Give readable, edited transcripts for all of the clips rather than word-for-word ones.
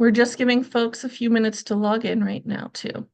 We're just giving folks a few minutes to log in right now, too.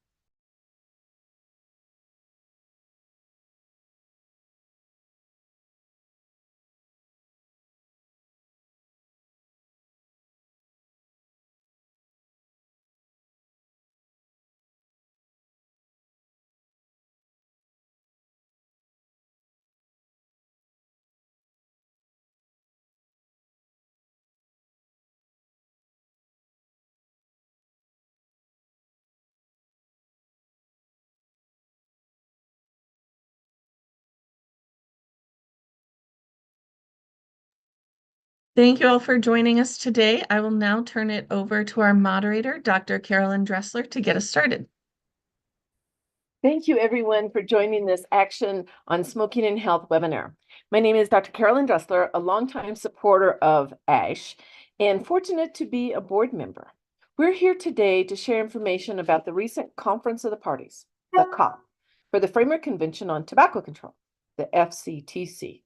Thank you all for joining us today. I will now turn it over to our moderator, Dr. Carolyn Dressler, to get us started. Thank you, everyone, for joining this Action on Smoking and Health webinar. My name is Dr. Carolyn Dressler, a longtime supporter of ASH and fortunate to be a board member. We're here today to share information about the recent Conference of the Parties, the COP, for the Framework Convention on Tobacco Control, the FCTC.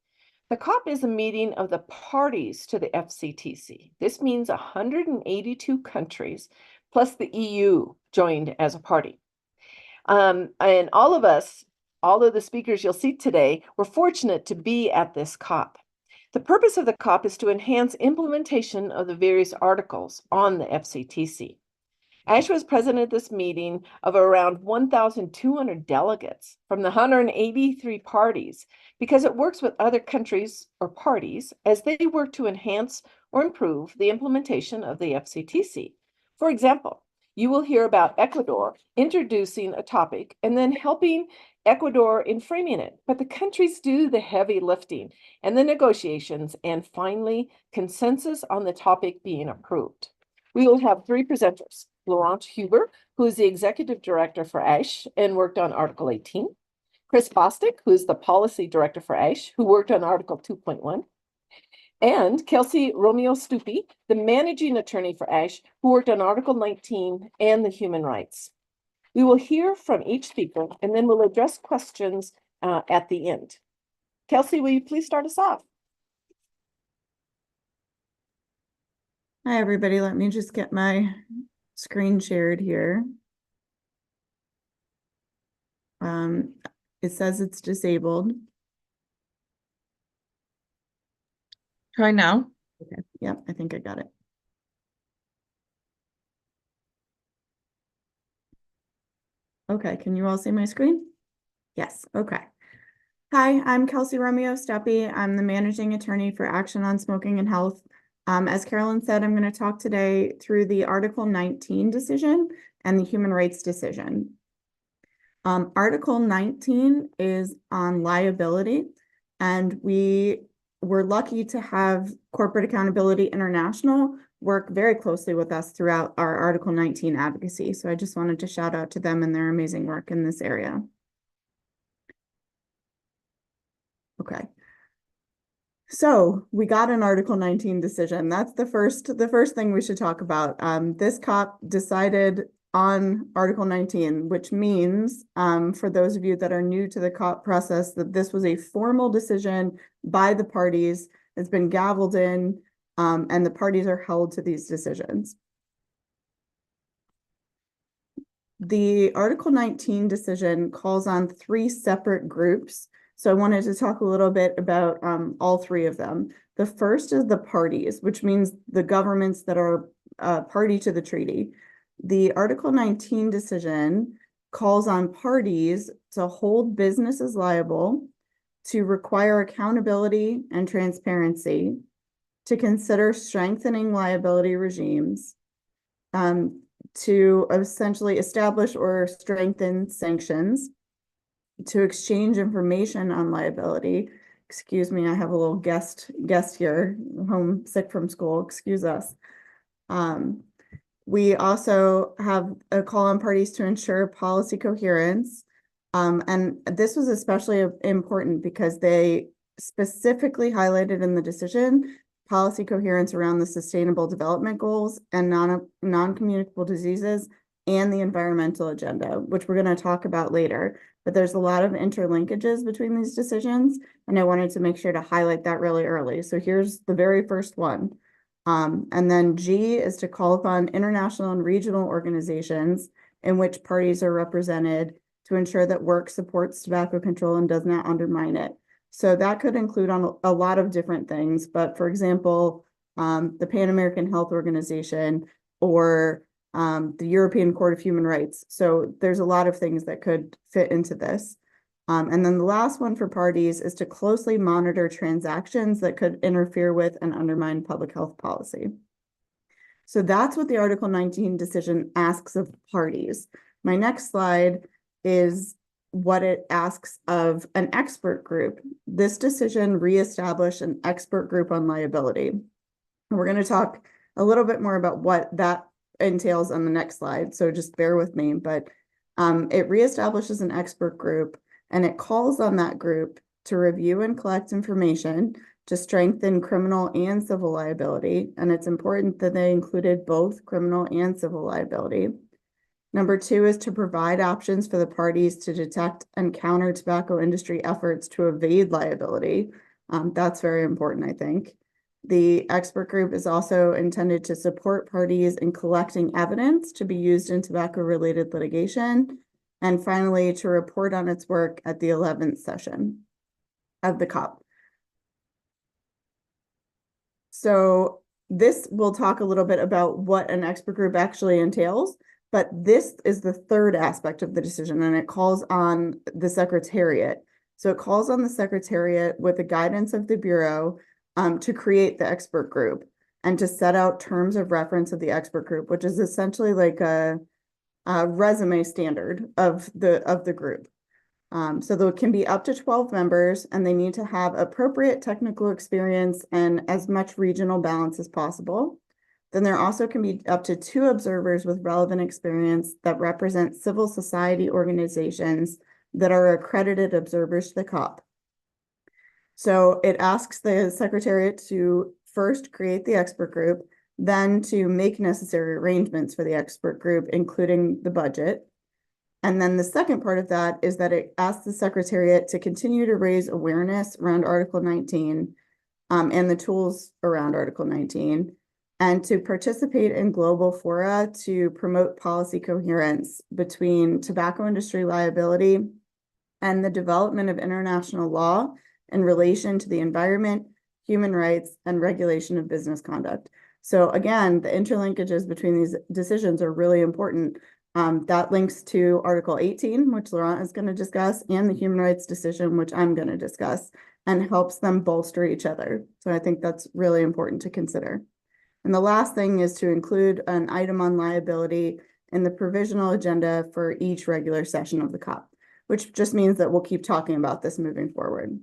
The COP is a meeting of the parties to the FCTC. This means 182 countries, plus the EU joined as a party. And all of us, all of the speakers you'll see today, we're fortunate to be at this COP. The purpose of the COP is to enhance implementation of the various articles on the FCTC. ASH was present at this meeting of around 1,200 delegates from the 183 parties because it works with other countries or parties as they work to enhance or improve the implementation of the FCTC. For example, you will hear about Ecuador introducing a topic and then helping Ecuador in framing it. But the countries do the heavy lifting and the negotiations and finally consensus on the topic being approved. We will have three presenters. Laurent Huber, who is the Executive Director for ASH and worked on Article 18. Chris Bostic, who is the Policy Director for ASH, who worked on Article 2.1. And Kelsey Romeo-Stupi, the Managing Attorney for ASH, who worked on Article 19 and the human rights. We will hear from each speaker, and then we'll address questions at the end. Kelsey, will you please start us off? Hi, everybody. Let me just get my screen shared here. It says it's disabled. Try now. Okay. Yep, I think I got it. Okay, can you all see my screen? Yes, okay. Hi, I'm Kelsey Romeo-Stupi. I'm the Managing Attorney for Action on Smoking and Health. As Carolyn said, I'm going to talk today through the Article 19 decision and the human rights decision. Article 19 is on liability, and we were lucky to have Corporate Accountability International work very closely with us throughout our Article 19 advocacy. So I just wanted to shout out to them and their amazing work in this area. Okay. So we got an Article 19 decision. That's the first thing we should talk about. This COP decided on Article 19, which means for those of you that are new to the COP process, that this was a formal decision by the parties. It's been gavelled in, and the parties are held to these decisions. The Article 19 decision calls on three separate groups. So I wanted to talk a little bit about all three of them. The first is the parties, which means the governments that are party to the treaty. The Article 19 decision calls on parties to hold businesses liable, to require accountability and transparency, to consider strengthening liability regimes, to essentially establish or strengthen sanctions, to exchange information on liability. Excuse me, I have a little guest here, home sick from school, excuse us. We also have a call on parties to ensure policy coherence. And this was especially important because they specifically highlighted in the decision policy coherence around the Sustainable Development Goals and non-communicable diseases and the environmental agenda, which we're going to talk about later. But there's a lot of interlinkages between these decisions, and I wanted to make sure to highlight that really early. So here's the very first one. And then G is to call upon international and regional organizations in which parties are represented to ensure that work supports tobacco control and does not undermine it. So that could include on a lot of different things, but for example, the Pan American Health Organization or the European Court of Human Rights. So there's a lot of things that could fit into this. And then the last one for parties is to closely monitor transactions that could interfere with and undermine public health policy. So that's what the Article 19 decision asks of parties. My next slide is what it asks of an expert group. This decision reestablished an expert group on liability. And we're going to talk a little bit more about what that entails on the next slide, so just bear with me, but it reestablishes an expert group and it calls on that group to review and collect information to strengthen criminal and civil liability. And it's important that they included both criminal and civil liability. Number two is to provide options for the parties to detect and counter tobacco industry efforts to evade liability. That's very important, I think. The expert group is also intended to support parties in collecting evidence to be used in tobacco-related litigation. And finally, to report on its work at the 11th session of the COP. So this will talk a little bit about what an expert group actually entails, but this is the third aspect of the decision, and it calls on the Secretariat. So it calls on the Secretariat with the guidance of the Bureau to create the expert group and to set out terms of reference of the expert group, which is essentially like a resume standard of the group. So there can be up to 12 members, and they need to have appropriate technical experience and as much regional balance as possible. Then there also can be up to 2 observers with relevant experience that represent civil society organizations that are accredited observers to the COP. So it asks the Secretariat to first create the expert group, then to make necessary arrangements for the expert group, including the budget. And then the second part of that is that it asks the Secretariat to continue to raise awareness around Article 19 and the tools around Article 19, and to participate in global fora to promote policy coherence between tobacco industry liability and the development of international law in relation to the environment, human rights, and regulation of business conduct. So again, the interlinkages between these decisions are really important. That links to Article 18, which Laurent is going to discuss, and the human rights decision, which I'm going to discuss, and helps them bolster each other. So I think that's really important to consider. And the last thing is to include an item on liability in the provisional agenda for each regular session of the COP, which just means that we'll keep talking about this moving forward.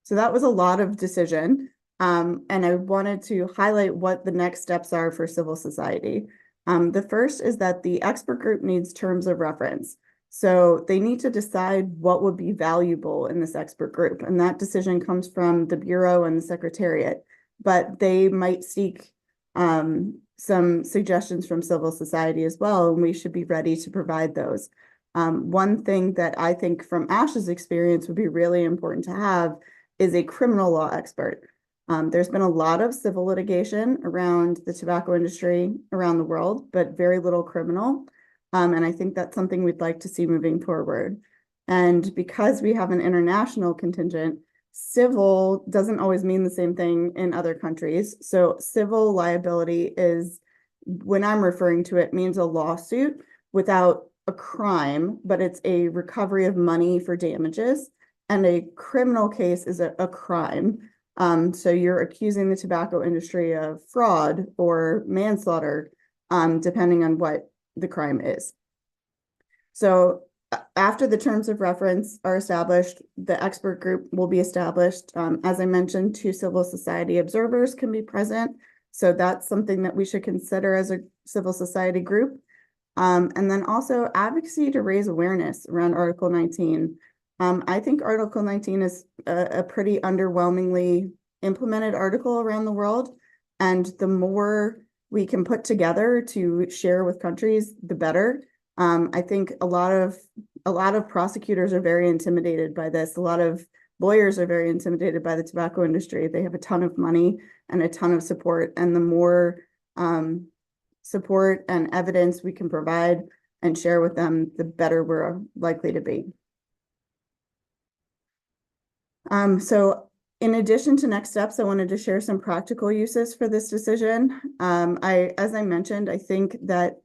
So that was a lot of decision. And I wanted to highlight what the next steps are for civil society. The first is that the expert group needs terms of reference. So they need to decide what would be valuable in this expert group. And that decision comes from the Bureau and the Secretariat, but they might seek some suggestions from civil society as well, and we should be ready to provide those. One thing that I think from ASH's experience would be really important to have is a criminal law expert. There's been a lot of civil litigation around the tobacco industry around the world, but very little criminal. And I think that's something we'd like to see moving forward. And because we have an international contingent, civil doesn't always mean the same thing in other countries. So civil liability is, when I'm referring to it, means a lawsuit without a crime, but it's a recovery of money for damages. And a criminal case is a crime. So you're accusing the tobacco industry of fraud or manslaughter, depending on what the crime is. So after the terms of reference are established, the expert group will be established. As I mentioned, 2 civil society observers can be present. So that's something that we should consider as a civil society group. And then also advocacy to raise awareness around Article 19. I think Article 19 is a pretty underwhelmingly implemented article around the world. And the more we can put together to share with countries, the better. I think a lot of prosecutors are very intimidated by this. A lot of lawyers are very intimidated by the tobacco industry. They have a ton of money and a ton of support, and the more support and evidence we can provide and share with them, the better we're likely to be. So in addition to next steps, I wanted to share some practical uses for this decision. As I mentioned, I think that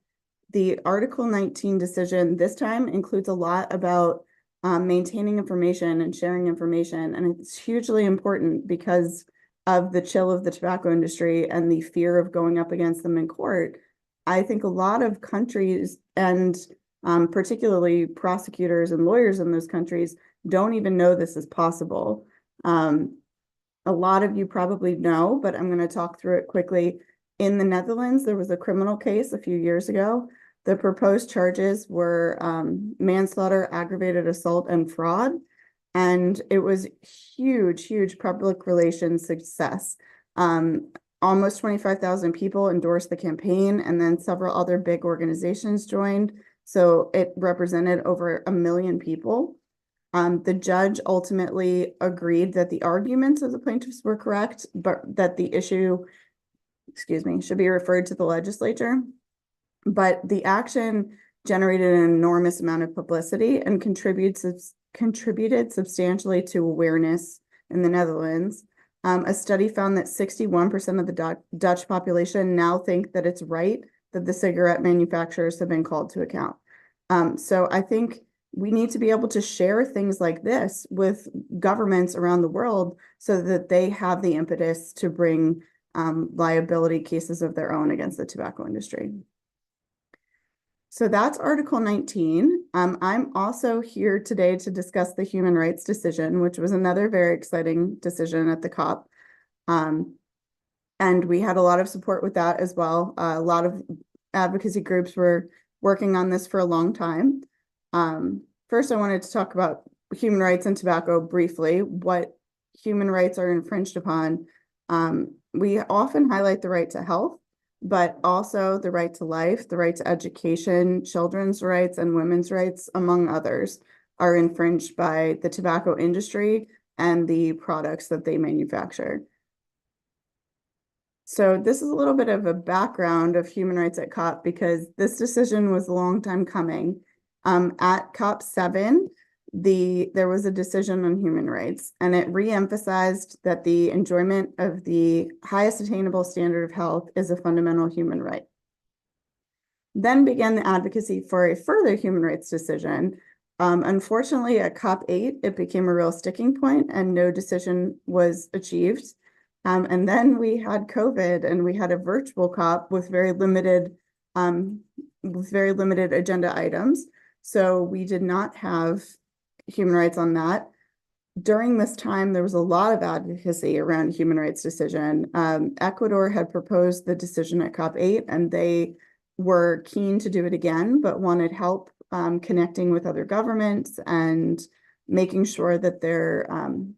the Article 19 decision this time includes a lot about maintaining information and sharing information, and it's hugely important because of the chill of the tobacco industry and the fear of going up against them in court. I think a lot of countries, and particularly prosecutors and lawyers in those countries, don't even know this is possible. A lot of you probably know, but I'm going to talk through it quickly. In the Netherlands, there was a criminal case a few years ago. The proposed charges were manslaughter, aggravated assault, and fraud. And it was huge public relations success. Almost 25,000 people endorsed the campaign, and then several other big organizations joined. So it represented over 1 million people. The judge ultimately agreed that the arguments of the plaintiffs were correct, but that the issue, should be referred to the legislature. But the action generated an enormous amount of publicity and contributed substantially to awareness in the Netherlands. A study found that 61% of the Dutch population now think that it's right that the cigarette manufacturers have been called to account. So I think we need to be able to share things like this with governments around the world so that they have the impetus to bring liability cases of their own against the tobacco industry. So that's Article 19. I'm also here today to discuss the human rights decision, which was another very exciting decision at the COP. And we had a lot of support with that as well. A lot of advocacy groups were working on this for a long time. First, I wanted to talk about human rights and tobacco briefly, what human rights are infringed upon. We often highlight the right to health, but also the right to life, the right to education, children's rights, and women's rights, among others, are infringed by the tobacco industry and the products that they manufacture. So this is a little bit of a background of human rights at COP because this decision was a long time coming. At COP7, there was a decision on human rights, and it re-emphasized that the enjoyment of the highest attainable standard of health is a fundamental human right. Then began the advocacy for a further human rights decision. Unfortunately, at COP8, it became a real sticking point and no decision was achieved. And then we had COVID and we had a virtual COP with very limited agenda items. So we did not have human rights on that. During this time, there was a lot of advocacy around human rights decision. Ecuador had proposed the decision at COP8, and they were keen to do it again, but wanted help connecting with other governments and making sure that their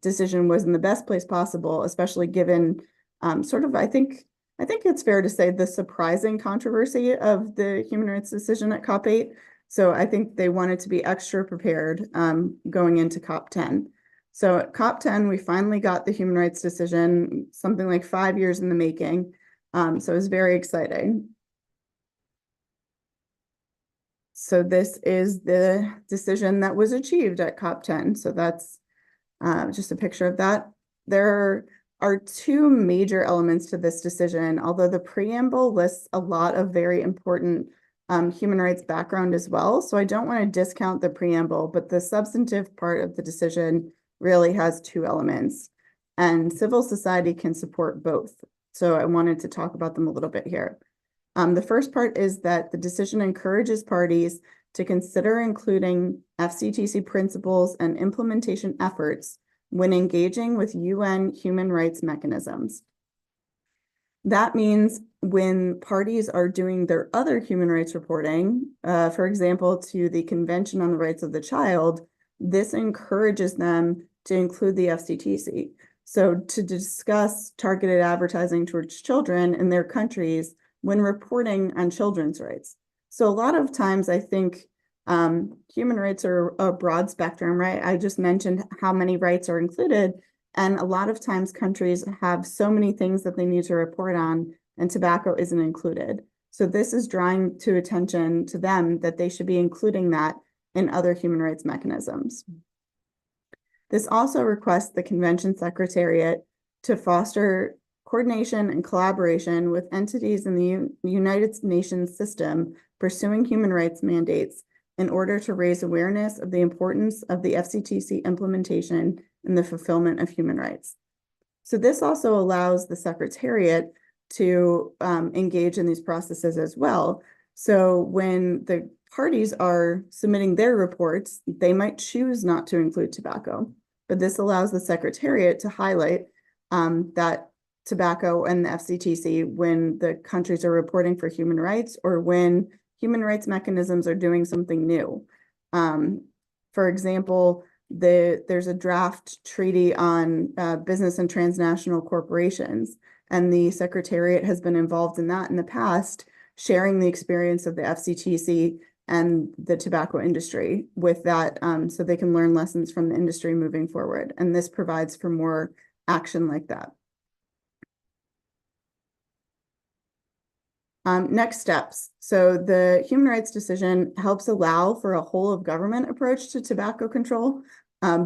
decision was in the best place possible, especially given I think it's fair to say the surprising controversy of the human rights decision at COP8. So I think they wanted to be extra prepared going into COP10. So at COP10, we finally got the human rights decision, something like 5 years in the making. So it was very exciting. So this is the decision that was achieved at COP10. So that's just a picture of that. There are two major elements to this decision, although the preamble lists a lot of very important human rights background as well. So I don't want to discount the preamble, but the substantive part of the decision really has two elements, and civil society can support both. So I wanted to talk about them a little bit here. The first part is that the decision encourages parties to consider including FCTC principles and implementation efforts when engaging with UN human rights mechanisms. That means when parties are doing their other human rights reporting, for example, to the Convention on the Rights of the Child, this encourages them to include the FCTC. So to discuss targeted advertising towards children in their countries when reporting on children's rights. So a lot of times I think Human rights are a broad spectrum, right? I just mentioned how many rights are included. And a lot of times countries have so many things that they need to report on, and tobacco isn't included. So this is drawing to attention to them that they should be including that in other human rights mechanisms. This also requests the Convention Secretariat to foster coordination and collaboration with entities in the United Nations system pursuing human rights mandates in order to raise awareness of the importance of the FCTC implementation and the fulfillment of human rights. So this also allows the Secretariat to engage in these processes as well. So when the parties are submitting their reports, they might choose not to include tobacco, but this allows the Secretariat to highlight that tobacco and the FCTC when the countries are reporting for human rights or when human rights mechanisms are doing something new. For example, there's a draft treaty on business and transnational corporations, and the Secretariat has been involved in that in the past, sharing the experience of the FCTC and the tobacco industry with that, so they can learn lessons from the industry moving forward. And this provides for more action like that. Next steps. So the human rights decision helps allow for a whole of government approach to tobacco control,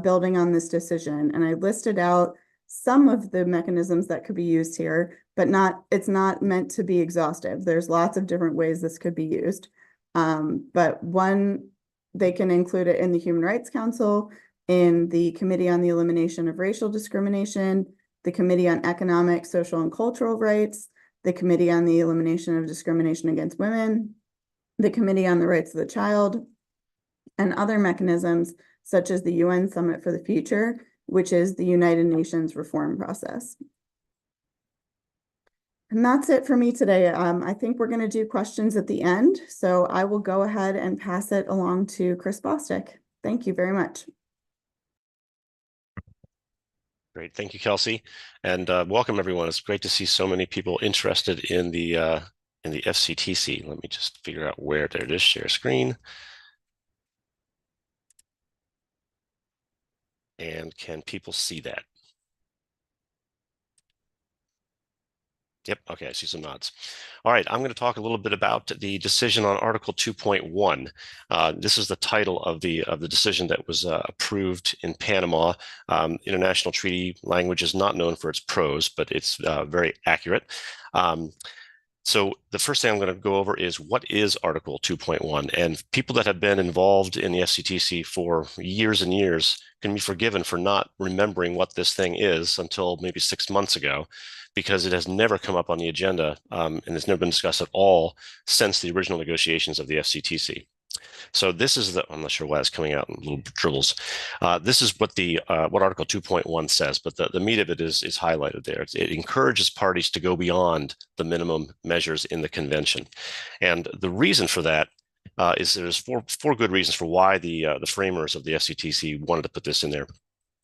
building on this decision. And I listed out some of the mechanisms that could be used here, but it's not meant to be exhaustive. There's lots of different ways this could be used. But one, they can include it in the Human Rights Council, in the Committee on the Elimination of Racial Discrimination, the Committee on Economic, Social, and Cultural Rights, the Committee on the Elimination of Discrimination Against Women, the Committee on the Rights of the Child, and other mechanisms such as the UN Summit for the Future, which is the United Nations reform process. And that's it for me today. I think we're going to do questions at the end, so I will go ahead and pass it along to Chris Bostic. Thank you very much. Great, thank you, Kelsey, and welcome everyone. It's great to see so many people interested in the FCTC. Let me just figure out where there it is. Share screen, and can people see that? Yep, okay, I see some nods. All right, I'm going to talk a little bit about the decision on Article 2.1. This is the title of the decision that was approved in Panama. International treaty language is not known for its prose, but it's very accurate. So the first thing I'm going to go over is what is Article 2.1, and people that have been involved in the FCTC for years and years can be forgiven for not remembering what this thing is until maybe 6 months ago, because it has never come up on the agenda and it's never been discussed at all since the original negotiations of the FCTC. So this is I'm not sure why it's coming out in little dribbles. This is what what Article 2.1 says, but the meat of it is highlighted there. It encourages parties to go beyond the minimum measures in the convention. And the reason for that is there's four good reasons for why the framers of the FCTC wanted to put this in there.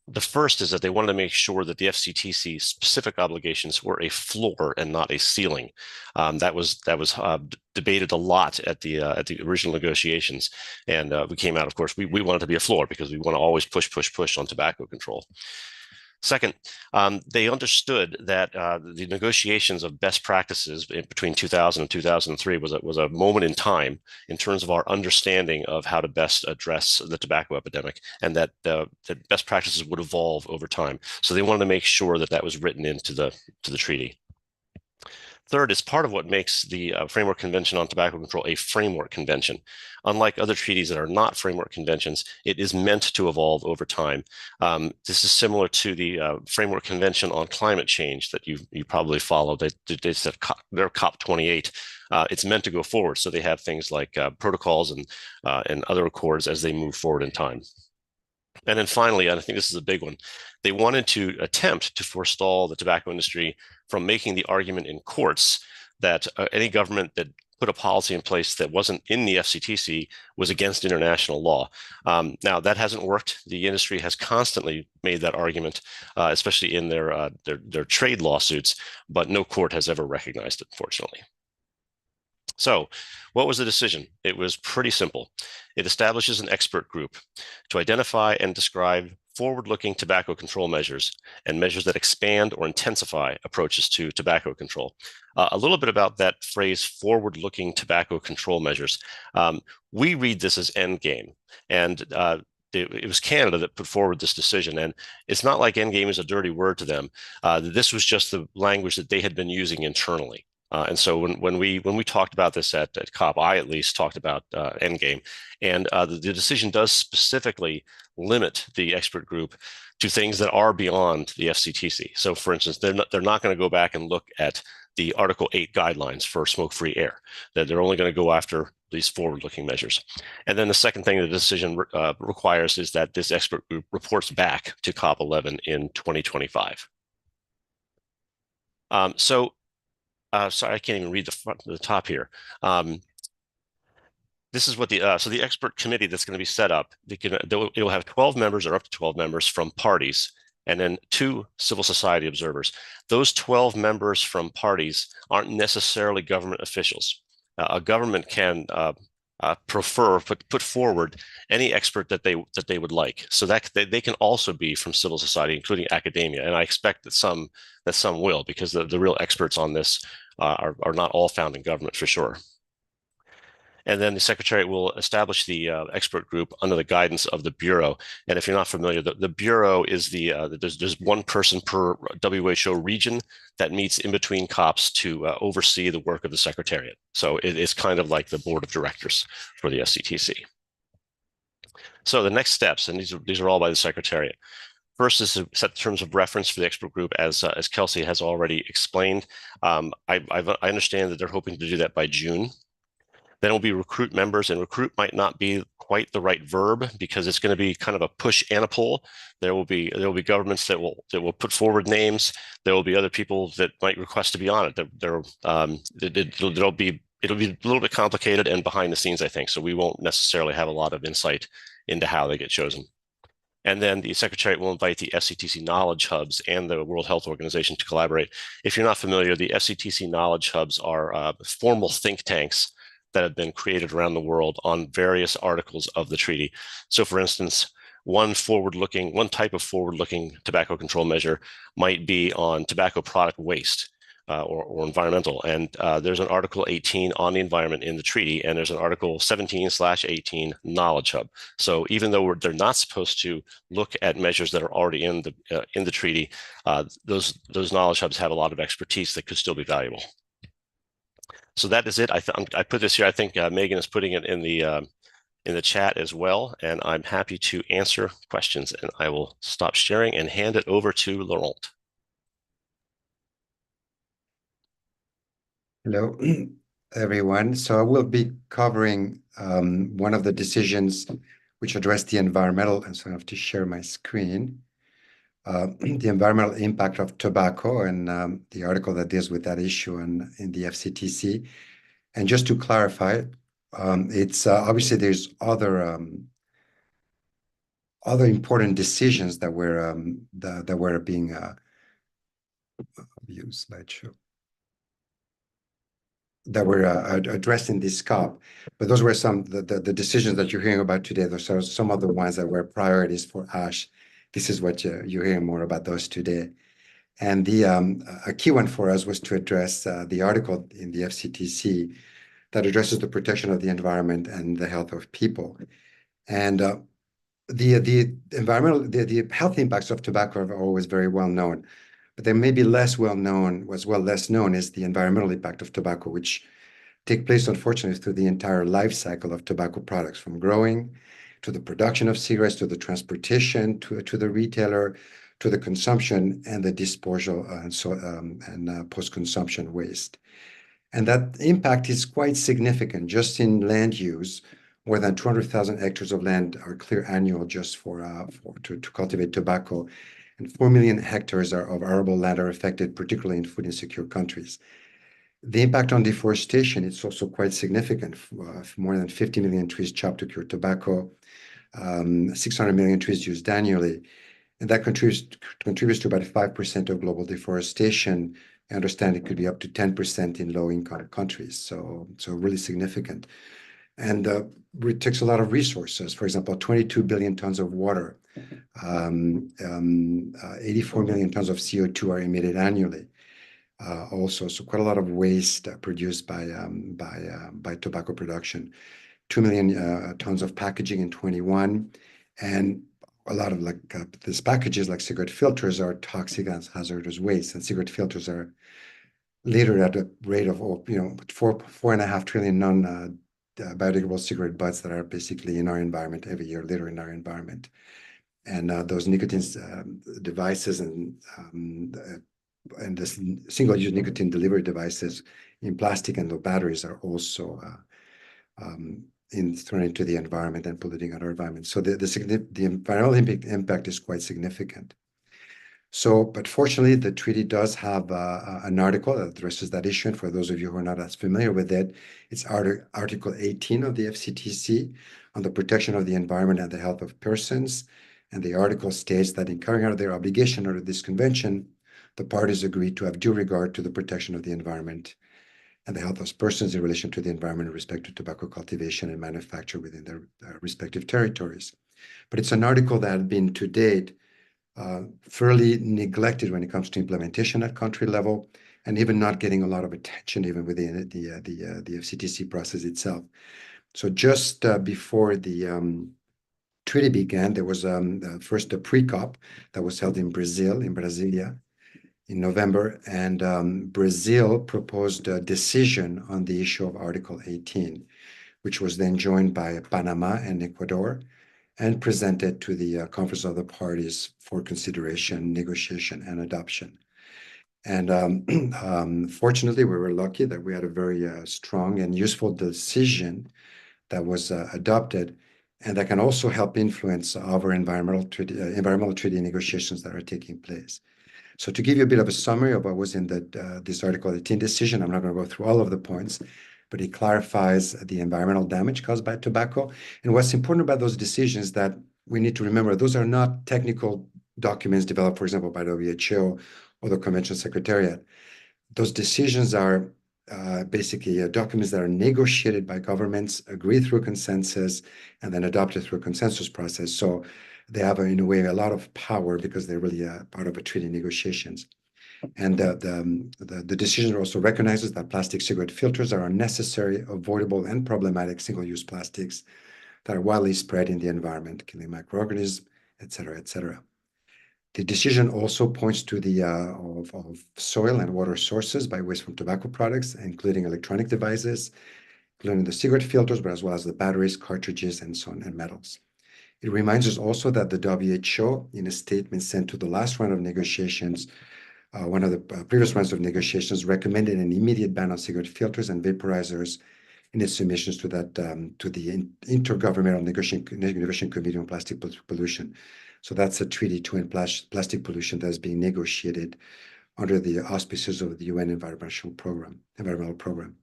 The first is that they wanted to make sure that the FCTC specific obligations were a floor and not a ceiling. That was debated a lot at the original negotiations, and we came out. Of course, we wanted to be a floor because we want to always push on tobacco control. Second, they understood that the negotiations of best practices between 2000 and 2003 was a moment in time in terms of our understanding of how to best address the tobacco epidemic, and that best practices would evolve over time. So they wanted to make sure that that was written into the treaty. Third, is part of what makes the Framework Convention on Tobacco Control a framework convention. Unlike other treaties that are not framework conventions, it is meant to evolve over time. This is similar to the Framework Convention on Climate Change that you probably followed. They said they're COP28. It's meant to go forward, so they have things like protocols and other accords as they move forward in time. And then finally, and I think this is a big one, they wanted to attempt to forestall the tobacco industry from making the argument in courts that any government that put a policy in place that wasn't in the FCTC was against international law. Now, that hasn't worked. The industry has constantly made that argument, especially in their trade lawsuits, but no court has ever recognized it, fortunately. So what was the decision? It was pretty simple. It establishes an expert group to identify and describe forward-looking tobacco control measures and measures that expand or intensify approaches to tobacco control. A little bit about that phrase, forward-looking tobacco control measures. We read this as endgame, and it was Canada that put forward this decision, and it's not like endgame is a dirty word to them. This was just the language that they had been using internally. And so when we talked about this at COP, I at least talked about endgame, and the decision does specifically limit the expert group to things that are beyond the FCTC. So, for instance, they're not going to go back and look at the Article 8 guidelines for smoke-free air. That they're only going to go after these forward-looking measures. And then the second thing the decision requires is that this expert group reports back to COP11 in 2025. Sorry, I can't even read the top here. This is what so the expert committee that's going to be set up, it'll have 12 members or up to 12 members from parties, and then 2 civil society observers. Those 12 members from parties aren't necessarily government officials. A government can put forward any expert that they would like, so that they can also be from civil society, including academia. And I expect that some will, because the real experts on this are not all found in government for sure. And then the Secretariat will establish the expert group under the guidance of the Bureau. And if you're not familiar, the Bureau is there's one person per WHO region that meets in between COPs to oversee the work of the Secretariat. So it's kind of like the board of directors for the FCTC. So the next steps, and these are all by the Secretariat. First is to set the terms of reference for the expert group, as Kelsey has already explained. I understand that they're hoping to do that by June. Then it will be recruit members, and recruit might not be quite the right verb, because it's going to be kind of a push and a pull. There will be governments that will put forward names. There will be other people that might request to be on it. It'll be a little bit complicated and behind the scenes, I think. So we won't necessarily have a lot of insight into how they get chosen. And then the Secretariat will invite the FCTC knowledge hubs and the World Health Organization to collaborate. If you're not familiar, the FCTC knowledge hubs are formal think tanks that have been created around the world on various articles of the treaty. So, for instance, one type of forward-looking tobacco control measure might be on tobacco product waste or environmental. And there's an Article 18 on the environment in the treaty, and there's an Article 17/18 knowledge hub. So even though they're not supposed to look at measures that are already in the treaty, those knowledge hubs have a lot of expertise that could still be valuable. So that is it. I put this here. I think Megan is putting it in the chat as well, and I'm happy to answer questions. And I will stop sharing and hand it over to Laurent. Hello, everyone. So I will be covering one of the decisions which address the environmental, and so I have to share my screen. The environmental impact of tobacco, and the article that deals with that issue in the FCTC. And just to clarify, it's obviously there's other important decisions that were being used slideshow that were addressed in this COP, but those were some the decisions that you're hearing about today. Those are some of the ones that were priorities for ASH. This is what you're hearing more about those today. And a key one for us was to address the article in the FCTC that addresses the protection of the environment and the health of people. And the health impacts of tobacco are always very well known, but they may be less well known is the environmental impact of tobacco, which take place, unfortunately, through the entire life cycle of tobacco products, from growing to the production of cigarettes, to the transportation, to the retailer, to the consumption and the disposal and post-consumption waste. And that impact is quite significant. Just in land use, more than 200,000 hectares of land are clear annual just to cultivate tobacco, and 4 million hectares of arable land are affected, particularly in food insecure countries. The impact on deforestation is also quite significant. More than 50 million trees chopped to cure tobacco, 600 million trees used annually. And that contributes to about 5% of global deforestation, I understand it could be up to 10% in low-income countries, so really significant. And it takes a lot of resources. For example, 22 billion tons of water, 84 million tons of CO2 are emitted annually. Also, so quite a lot of waste produced by tobacco production. 2 million tons of packaging in 21, and a lot of these packages, like cigarette filters, are toxic and hazardous waste, and cigarette filters are littered at a rate of 4.5 trillion biodegradable cigarette butts that are basically in our environment every year, litter in our environment. And those nicotine devices and the single-use nicotine delivery devices in plastic and the batteries are also thrown into the environment and polluting our environment. So the environmental impact is quite significant. So, but fortunately, the treaty does have an article that addresses that issue. And for those of you who are not as familiar with it, it's Article 18 of the FCTC on the protection of the environment and the health of persons. And the article states that in carrying out their obligation under this convention, the parties agree to have due regard to the protection of the environment and the health of persons in relation to the environment in respect to tobacco cultivation and manufacture within their respective territories. But it's an article that has been to date fairly neglected when it comes to implementation at country level, and even not getting a lot of attention even within the FCTC process itself. So just before the treaty began, there was first a pre-COP that was held in Brasilia, in November, and Brazil proposed a decision on the issue of Article 18, which was then joined by Panama and Ecuador, and presented to the Conference of the Parties for consideration, negotiation, and adoption. And fortunately, we were lucky that we had a very strong and useful decision that was adopted, and that can also help influence our environmental treaty negotiations that are taking place. So to give you a bit of a summary of what was in this Article 18 decision, I'm not going to go through all of the points, but it clarifies the environmental damage caused by tobacco. And what's important about those decisions that we need to remember, those are not technical documents developed, for example, by WHO or the Convention Secretariat. Those decisions are basically documents that are negotiated by governments, agreed through consensus, and then adopted through a consensus process. So they have, in a way, a lot of power because they're really part of a treaty negotiations. And the decision also recognizes that plastic cigarette filters are unnecessary, avoidable, and problematic single-use plastics that are widely spread in the environment, killing microorganisms, et cetera, et cetera. The decision also points to the of soil and water sources by waste from tobacco products, including electronic devices, including the cigarette filters, but as well as the batteries, cartridges, and so on, and metals. It reminds us also that the WHO, in a statement sent to the last round of negotiations, one of the previous rounds of negotiations, recommended an immediate ban on cigarette filters and vaporizers in its submissions to that to the Intergovernmental Negotiation Committee on Plastic Pollution. So that's a treaty to end plastic pollution that is being negotiated under the auspices of the UN Environmental Program.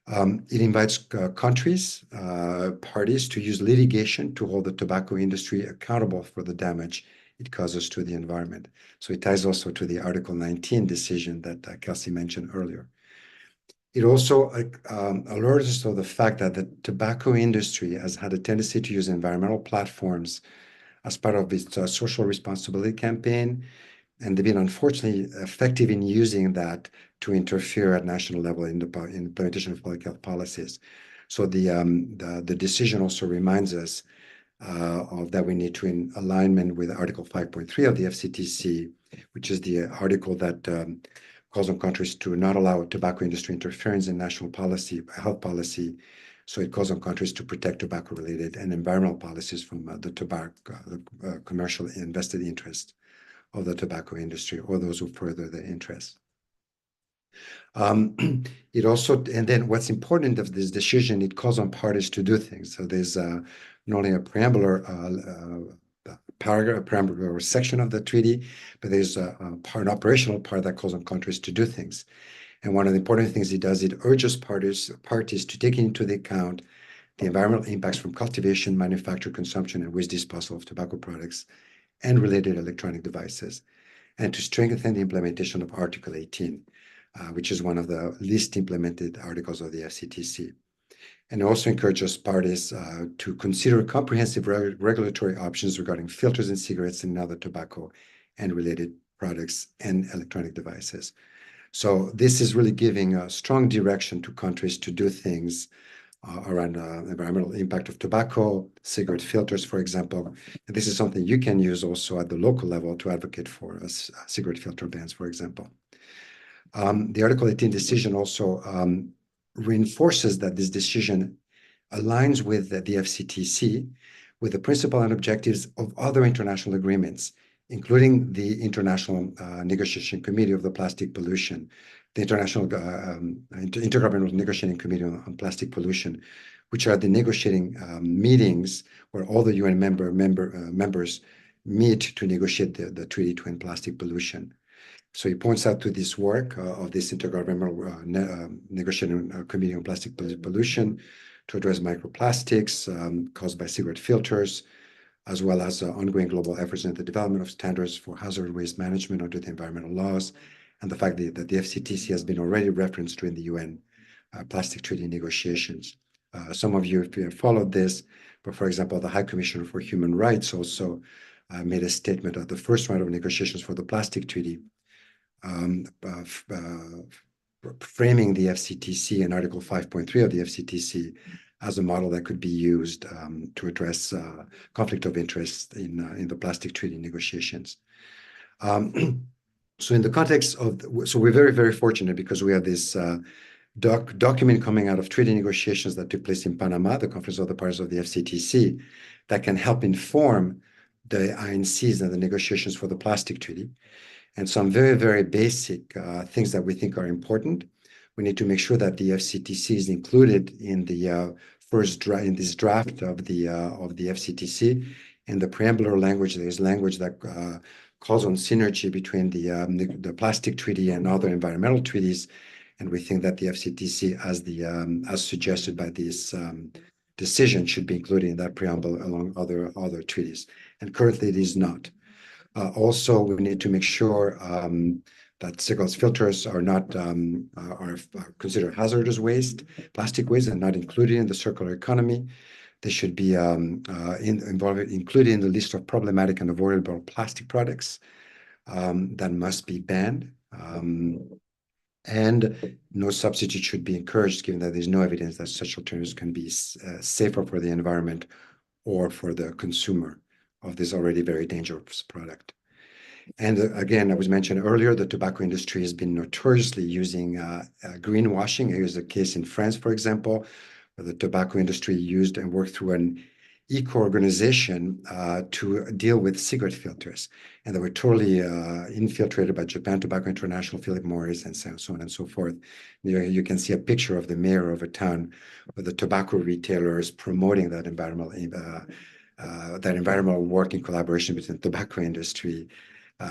It invites countries, parties to use litigation to hold the tobacco industry accountable for the damage it causes to the environment. So it ties also to the Article 19 decision that Kelsey mentioned earlier. It also alerts us to the fact that the tobacco industry has had a tendency to use environmental platforms as part of its social responsibility campaign, and they've been unfortunately effective in using that to interfere at national level in the implementation of public health policies. So the decision also reminds us of that we need to, in alignment with Article 5.3 of the FCTC, which is the article that calls on countries to not allow tobacco industry interference in national policy, health policy. So it calls on countries to protect tobacco-related and environmental policies from the commercial invested interest of the tobacco industry or those who further their interests. It also, and then what's important of this decision, it calls on parties to do things. So there's not only a preambular paragraph, a preambular section of the treaty, but there's an operational part that calls on countries to do things. And one of the important things it does, it urges parties to take into account the environmental impacts from cultivation, manufacture, consumption, and waste disposal of tobacco products and related electronic devices, and to strengthen the implementation of Article 18. which is one of the least implemented articles of the FCTC. And also encourages parties to consider comprehensive regulatory options regarding filters in cigarettes and other tobacco and related products and electronic devices. So this is really giving a strong direction to countries to do things around environmental impact of tobacco, cigarette filters, for example. And this is something you can use also at the local level to advocate for cigarette filter bans, for example. The Article 18 decision also reinforces that this decision aligns with the FCTC, with the principle and objectives of other international agreements, including the International Negotiation Committee of the Plastic Pollution, the International Intergovernmental Negotiating Committee on Plastic Pollution, which are the negotiating meetings where all the UN members meet to negotiate the treaty to end plastic pollution. So he points out to this work of this Intergovernmental Negotiating Committee on Plastic Pollution to address microplastics caused by cigarette filters, as well as ongoing global efforts in the development of standards for hazardous waste management under the environmental laws, and the fact that the FCTC has been already referenced during the UN plastic treaty negotiations. Some of you have followed this, but for example, the High Commissioner for Human Rights also made a statement at the first round of negotiations for the plastic treaty, framing the FCTC and Article 5.3 of the FCTC as a model that could be used to address conflict of interest in the plastic treaty negotiations. So in the context of, so we're very, very fortunate because we have this document coming out of treaty negotiations that took place in Panama, the Conference of the Parties of the FCTC, that can help inform the INCs and the negotiations for the plastic treaty. And some very, very basic things that we think are important. We need to make sure that the FCTC is included in the in this draft of the FCTC. In the preambular language, there is language that calls on synergy between the plastic treaty and other environmental treaties. And we think that the FCTC, as suggested by this decision, should be included in that preamble along other treaties. And currently, it is not. Also, we need to make sure that cigarette filters are not are considered hazardous waste, plastic waste, and not included in the circular economy. They should be included in the list of problematic and avoidable plastic products that must be banned. And no substitute should be encouraged, given that there's no evidence that such alternatives can be safer for the environment or for the consumer of this already very dangerous product. And again, I was mentioned earlier, the tobacco industry has been notoriously using greenwashing. Here's a case in France, for example, where the tobacco industry used and worked through an eco-organization to deal with cigarette filters. And they were totally infiltrated by Japan Tobacco International, Philip Morris, and so on and so forth. You can see a picture of the mayor of a town with the tobacco retailers promoting that environmental work in collaboration between the tobacco industry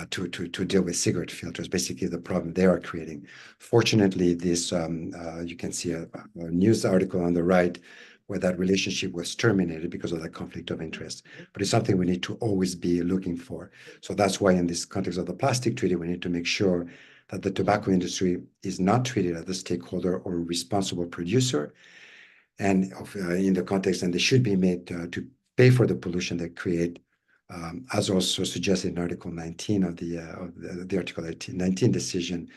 to deal with cigarette filters, basically the problem they are creating. Fortunately, this you can see a news article on the right where that relationship was terminated because of that conflict of interest. But it's something we need to always be looking for. So that's why in this context of the plastic treaty, we need to make sure that the tobacco industry is not treated as a stakeholder or a responsible producer, and in the context, and they should be made to pay for the pollution they create, as also suggested in Article 19 of the Article 19 decision,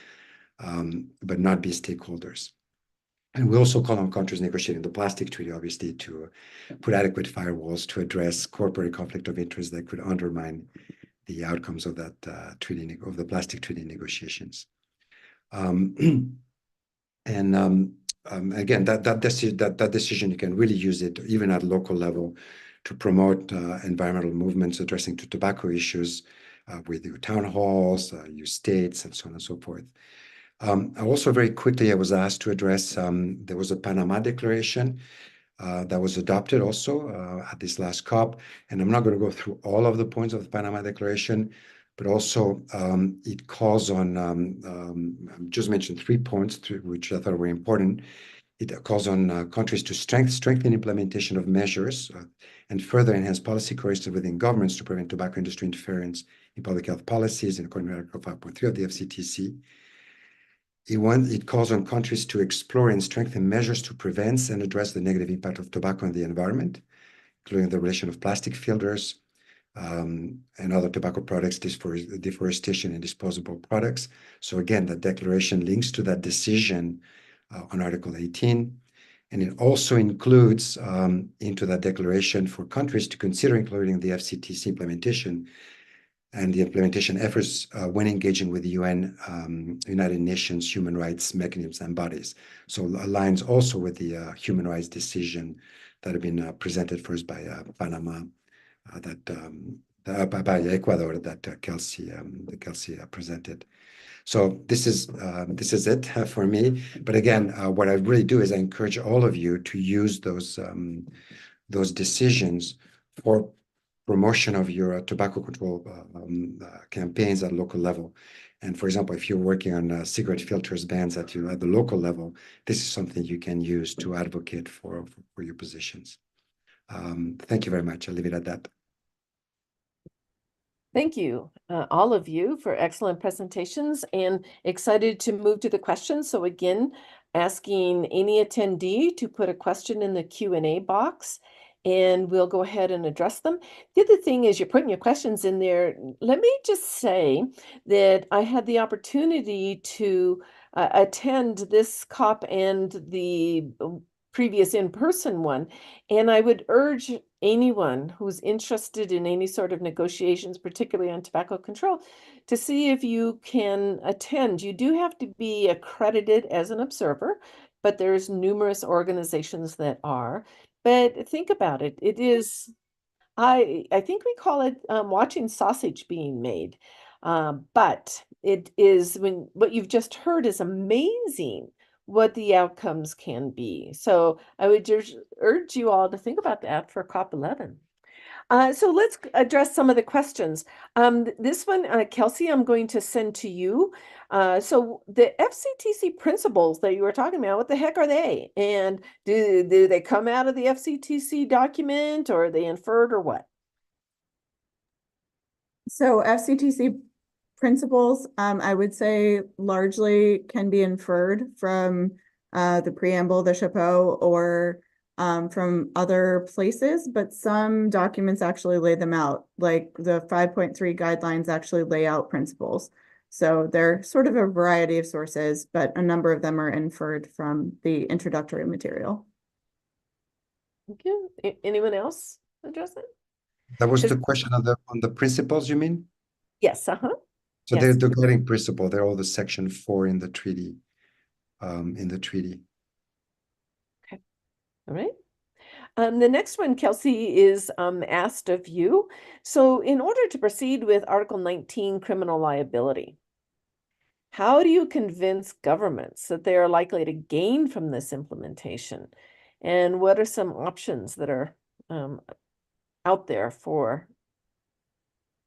but not be stakeholders. And we also call on countries negotiating the plastic treaty, obviously, to put adequate firewalls to address corporate conflict of interest that could undermine the outcomes of that treaty, of the plastic treaty negotiations. Again, that decision, you can really use it even at local level to promote environmental movements addressing to tobacco issues with your town halls, your states, and so on and so forth. Also, very quickly, I was asked to address, there was a Panama Declaration that was adopted also at this last COP. And I'm not going to go through all of the points of the Panama Declaration, but also it calls on, just mentioned 3 points, which I thought were important. It calls on countries to strengthen implementation of measures and further enhance policy coordination within governments to prevent tobacco industry interference in public health policies, and according to Article 5.3 of the FCTC. It calls on countries to explore and strengthen measures to prevent and address the negative impact of tobacco on the environment, including the relation of plastic filters and other tobacco products, deforestation and disposable products. So again, the declaration links to that decision on Article 18. And it also includes into that declaration for countries to consider including the FCTC implementation and the implementation efforts when engaging with the UN, United Nations human rights mechanisms and bodies. So aligns also with the human rights decision that have been presented first by Panama, by Ecuador that Kelsey presented. So this is it for me. But again, what I really do is I encourage all of you to use those decisions for promotion of your tobacco control campaigns at local level. And for example, if you're working on cigarette filters bans at the local level, this is something you can use to advocate for your positions. Thank you very much. I'll leave it at that. Thank you, all of you, for excellent presentations, and excited to move to the questions. So again, asking any attendee to put a question in the Q&A box, and we'll go ahead and address them. The other thing is you're putting your questions in there. Let me just say that I had the opportunity to attend this COP and the previous in-person one, and I would urge anyone who's interested in any sort of negotiations, particularly on tobacco control, to see if you can attend. You do have to be accredited as an observer, but there's numerous organizations that are. But think about it. It is, I think we call it watching sausage being made. But it is, when what you've just heard is amazing what the outcomes can be. So I would just urge you all to think about that for COP11. So let's address some of the questions. This one, Kelsey, I'm going to send to you. So the FCTC principles that you were talking about, what the heck are they? And do they come out of the FCTC document, or are they inferred, or what? So FCTC principles, I would say largely can be inferred from the preamble, the chapeau, or from other places, but some documents actually lay them out, like the 5.3 guidelines actually lay out principles. So they're sort of a variety of sources, but a number of them are inferred from the introductory material. Okay. Anyone else address it? That was the question on the principles, you mean? Yes. So Yes. they're the guiding principle. They're all the section 4 in the treaty. Okay. All right. The next one, Kelsey, is asked of you. So in order to proceed with Article 19, criminal liability, how do you convince governments that they are likely to gain from this implementation? And what are some options that are out there for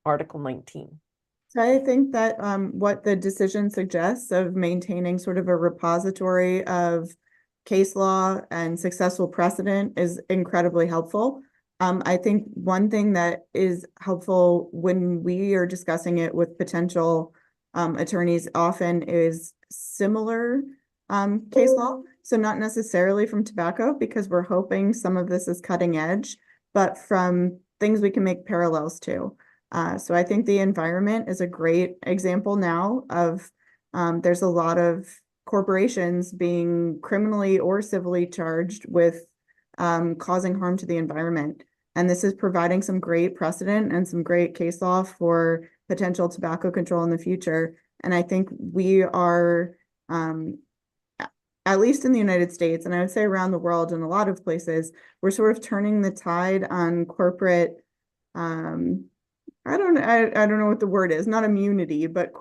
Article 19? So I think that what the decision suggests of maintaining sort of a repository of case law and successful precedent is incredibly helpful. I think one thing that is helpful when we are discussing it with potential attorneys often is similar case law. So not necessarily from tobacco, because we're hoping some of this is cutting edge, but from things we can make parallels to. So I think the environment is a great example now of there's a lot of corporations being criminally or civilly charged with causing harm to the environment. And this is providing some great precedent and some great case law for potential tobacco control in the future. And I think we are, at least in the United States, and I would say around the world in a lot of places, we're sort of turning the tide on corporate, I don't know what the word is, not immunity, but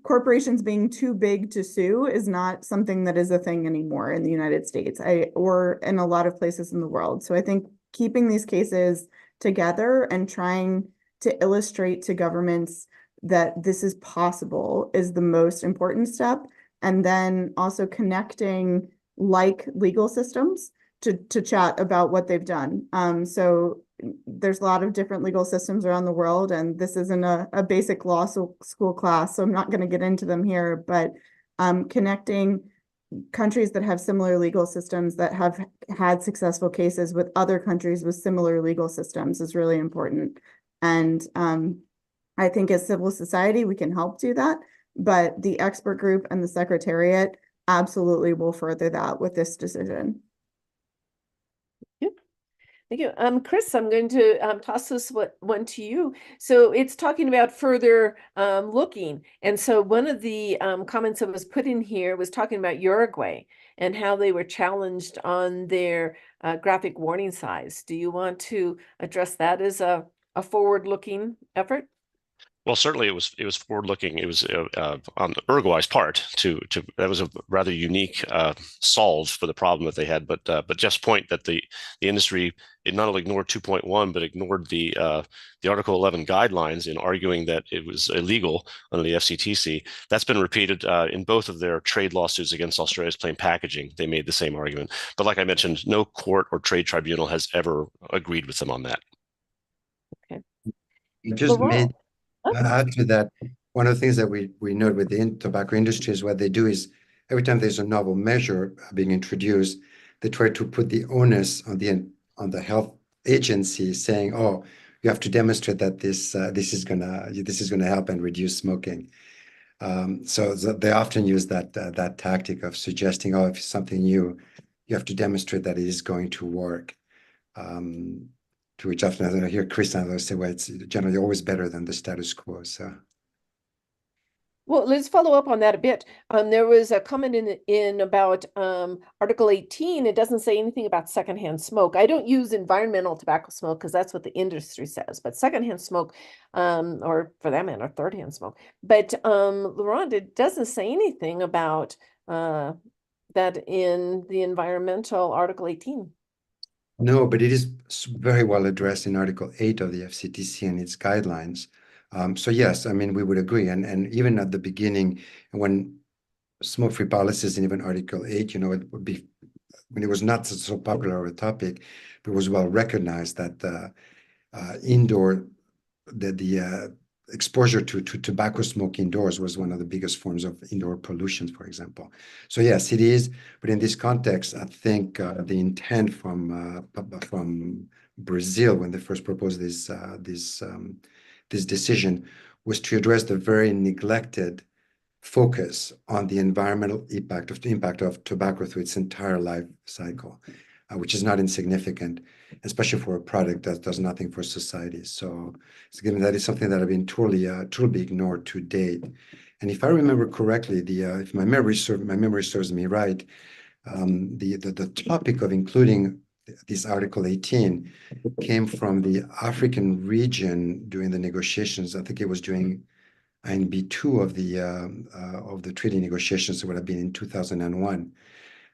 corporations being too big to sue is not something that is a thing anymore in the United States, or in a lot of places in the world. So I think keeping these cases together and trying to illustrate to governments that this is possible is the most important step. And then also connecting like legal systems to chat about what they've done. So there's a lot of different legal systems around the world, and this isn't a basic law school class, so I'm not going to get into them here, but connecting countries that have similar legal systems that have had successful cases with other countries with similar legal systems is really important. And I think as civil society, we can help do that, but the expert group and the Secretariat absolutely will further that with this decision. Thank you. Chris, I'm going to toss this one to you. So it's talking about further looking. And so one of the comments that was put in here was talking about Uruguay and how they were challenged on their graphic warning size. Do you want to address that as a forward-looking effort? Well, certainly it was forward-looking. It was on Uruguay's part that was a rather unique solve for the problem that they had. But Jeff's point that the industry it not only ignored 2.1 but ignored the Article 11 guidelines in arguing that it was illegal under the FCTC. That's been repeated in both of their trade lawsuits against Australia's plain packaging. They made the same argument. But like I mentioned, no court or trade tribunal has ever agreed with them on that. Okay. You just Laurent. add to that, one of the things that we note with the tobacco industry is what they do is every time there's a novel measure being introduced, they try to put the onus on the health agency, saying, "Oh, you have to demonstrate that this is gonna help and reduce smoking." So they often use that tactic of suggesting, "Oh, if it's something new, you have to demonstrate that it is going to work." To which often I hear Chris and others say, well, it's generally always better than the status quo. So, well, let's follow up on that a bit. There was a comment in about Article 18. It doesn't say anything about secondhand smoke. I don't use environmental tobacco smoke because that's what the industry says. But secondhand smoke, or for that matter, thirdhand smoke. But Laurent, it doesn't say anything about that in the environmental Article 18. no, but it is very well addressed in Article 8 of the FCTC and its guidelines. So yes, I mean, we would agree. And even at the beginning, when smoke-free policies and even Article 8, it would be, when it was not so popular of a topic, but it was well recognized that the exposure to tobacco smoke indoors was one of the biggest forms of indoor pollution, for example. So yes, it is. But in this context, I think the intent from Brazil when they first proposed this decision was to address the very neglected focus on the environmental impact of tobacco through its entire life cycle, which is not insignificant, especially for a product that does nothing for society. So given that is something that have been truly ignored to date. And if I remember correctly, if my memory serves me right, the topic of including this Article 18 came from the African region during the negotiations. I think it was during INB2 of the treaty negotiations that would have been in 2001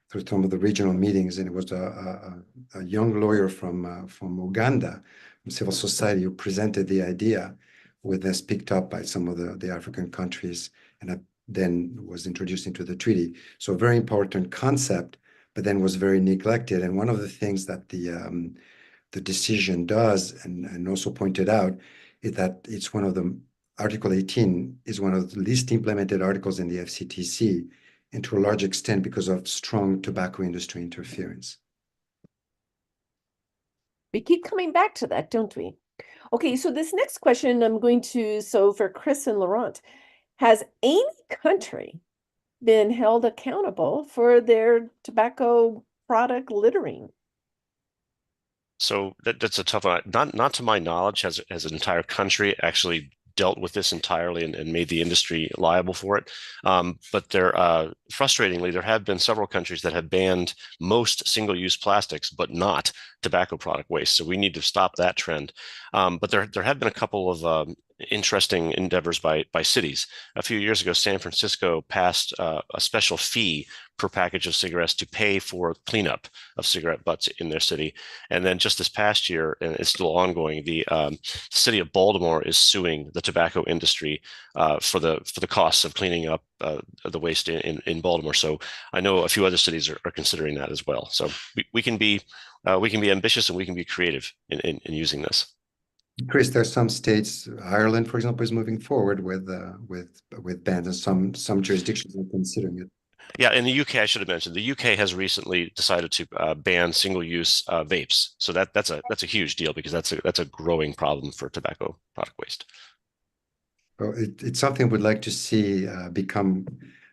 through some of the regional meetings. And it was a young lawyer from Uganda, from civil society, who presented the idea, with this picked up by some of the African countries, and that then was introduced into the treaty. So a very important concept, but then was very neglected. And one of the things that the decision does, and also pointed out, is that it's one of the Article 18 is one of the least implemented articles in the FCTC, and to a large extent because of strong tobacco industry interference. We keep coming back to that, don't we? Okay, so this next question so for Chris and Laurent, has any country been held accountable for their tobacco product littering? So that's a tough one. Not to my knowledge has an entire country actually dealt with this entirely and made the industry liable for it. But frustratingly, there have been several countries that have banned most single-use plastics, but not tobacco product waste. So we need to stop that trend. But there have been a couple of interesting endeavors by cities. A few years ago, San Francisco passed a special fee per package of cigarettes to pay for cleanup of cigarette butts in their city. And then just this past year, and it's still ongoing, the city of Baltimore is suing the tobacco industry for the costs of cleaning up the waste in Baltimore. So I know a few other cities are considering that as well. So we can be ambitious and we can be creative in using this. Chris, there's some states, Ireland, for example, is moving forward with bans, and some jurisdictions are considering it. Yeah, in the UK, I should have mentioned, the UK has recently decided to ban single-use vapes. So that's a huge deal because that's a growing problem for tobacco product waste. Well, it's something we'd like to see become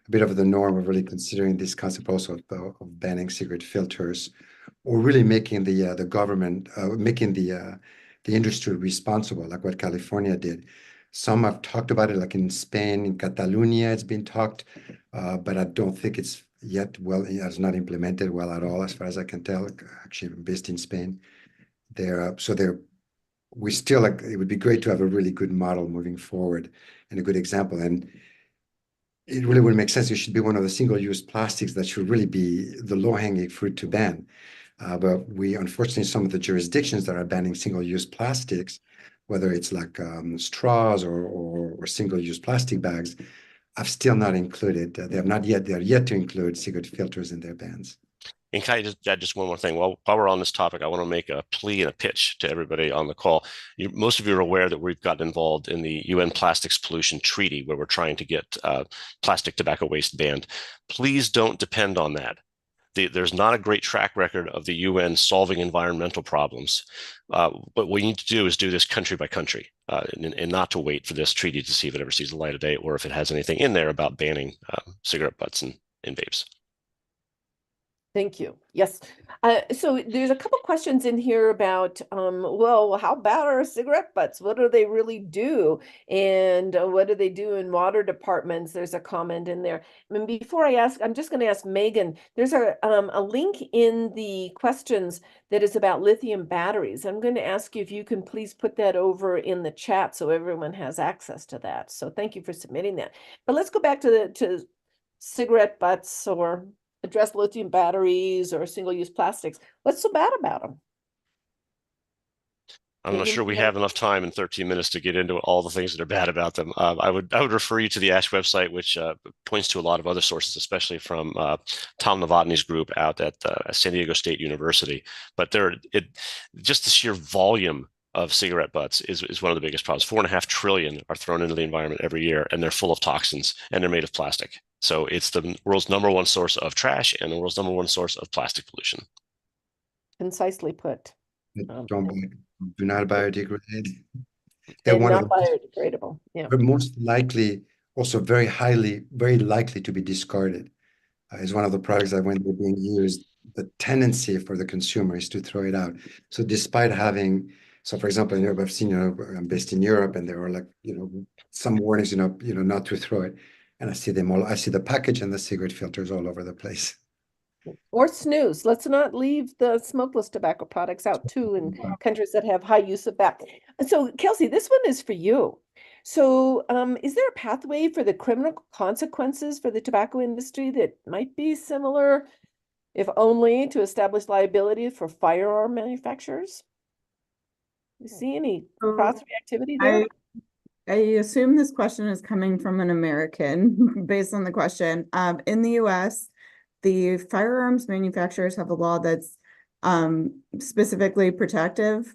a bit of the norm of really considering this concept also of banning cigarette filters, or really making the government making the industry responsible, like what California did. Some have talked about it, like in Spain, in Catalonia, it's been talked, but I don't think it's yet it's not implemented well at all, as far as I can tell. Actually, based in Spain, we still like it would be great to have a really good model moving forward and a good example. And it really would make sense. It should be one of the single-use plastics that should really be the low-hanging fruit to ban. But unfortunately, some of the jurisdictions that are banning single-use plastics, whether it's like straws or single-use plastic bags, have still not included. They are yet to include cigarette filters in their bans. And can I just add just one more thing? While we're on this topic, I want to make a plea and a pitch to everybody on the call. Most of you are aware that we've gotten involved in the UN Plastics Pollution Treaty, where we're trying to get plastic tobacco waste banned. Please don't depend on that. There's not a great track record of the UN solving environmental problems. But what we need to do is do this country by country and not to wait for this treaty to see if it ever sees the light of day or if it has anything in there about banning cigarette butts and vapes. Thank you. Yes. So there's a couple questions in here about, well, how bad are cigarette butts? What do they really do? And what do they do in water departments? There's a comment in there. And before I ask, I'm just going to ask Megan, there's a link in the questions that is about lithium batteries. I'm going to ask you if you can please put that over in the chat so everyone has access to that. So thank you for submitting that. But let's go back to cigarette butts or address lithium batteries or single-use plastics. What's so bad about them? I'm not sure we have enough time in 13 minutes to get into all the things that are bad about them. I would refer you to the ASH website, which points to a lot of other sources, especially from Tom Novotny's group out at San Diego State University. But just the sheer volume of cigarette butts is one of the biggest problems. 4.5 trillion are thrown into the environment every year, and they're full of toxins, and they're made of plastic. So it's the world's #1 source of trash and the world's #1 source of plastic pollution. Concisely put. Do not biodegrade. They're not biodegradable. Yeah. But most likely, also very likely to be discarded. Is one of the products that when they're being used, the tendency for the consumer is to throw it out. So despite having, for example, in Europe, I've seen, I'm based in Europe, and there are like, some warnings, not to throw it. And I see them all. I see the package and the cigarette filters all over the place. Or snus. Let's not leave the smokeless tobacco products out too in countries that have high use of that. So Kelsey, this one is for you. So is there a pathway for the criminal consequences for the tobacco industry that might be similar, if only to establish liability for firearm manufacturers? You see any cross reactivity there? I assume this question is coming from an American based on the question. In the US, the firearms manufacturers have a law that's specifically protective.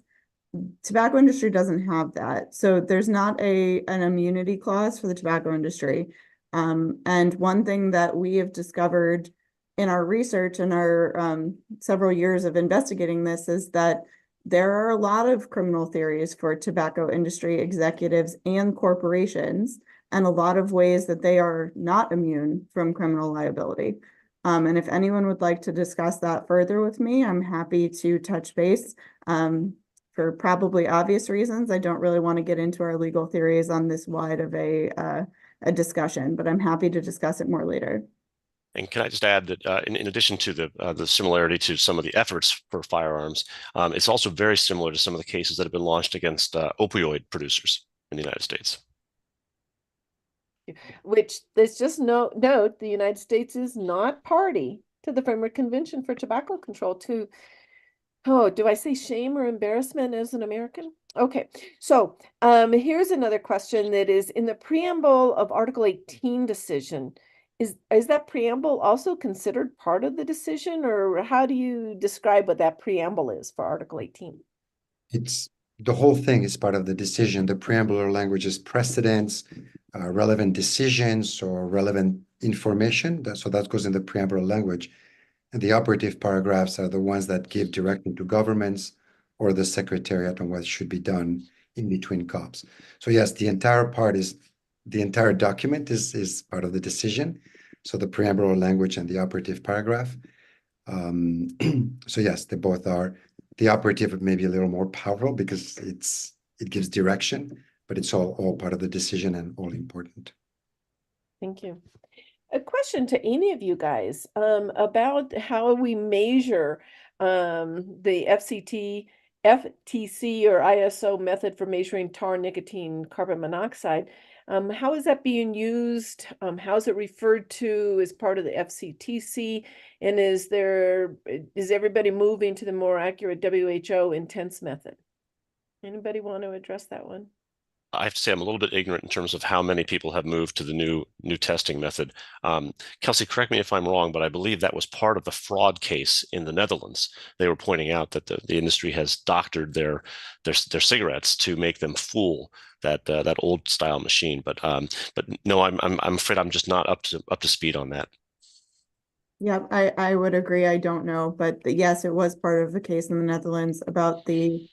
Tobacco industry doesn't have that. So there's not an immunity clause for the tobacco industry. And one thing that we have discovered in our research and our several years of investigating this is that there are a lot of criminal theories for tobacco industry executives and corporations, and a lot of ways that they are not immune from criminal liability. And if anyone would like to discuss that further with me, I'm happy to touch base. For probably obvious reasons, I don't really want to get into our legal theories on this wide of a discussion, but I'm happy to discuss it more later. And can I just add that in addition to the similarity to some of the efforts for firearms, it's also very similar to some of the cases that have been launched against opioid producers in the United States. Which let's just note, the United States is not party to the Framework Convention for Tobacco Control. Do I say shame or embarrassment as an American? Okay, so here's another question that is in the preamble of Article 18 decision. Is that preamble also considered part of the decision, or how do you describe what that preamble is for Article 18? It's the whole thing is part of the decision. The preambular language is precedents, relevant decisions, or relevant information. So that goes in the preambular language. And the operative paragraphs are the ones that give direction to governments or the secretariat on what should be done in between COPs. So yes, the entire document is part of the decision. So the preambular language and the operative paragraph. So yes, they both are. The operative may be a little more powerful because it gives direction, but it's all part of the decision and all important. Thank you. A question to any of you guys about how we measure the FTC or ISO method for measuring tar, nicotine, carbon monoxide. How is that being used? How is it referred to as part of the FCTC? And is everybody moving to the more accurate WHO intense method? Anybody want to address that one? I have to say I'm a little bit ignorant in terms of how many people have moved to the new testing method. Kelsey, correct me if I'm wrong, but I believe that was part of the fraud case in the Netherlands. They were pointing out that the industry has doctored their cigarettes to make them fool that old style machine. But no, I'm afraid I'm just not up to speed on that. Yeah, I would agree. I don't know, but yes, it was part of the case in the Netherlands about the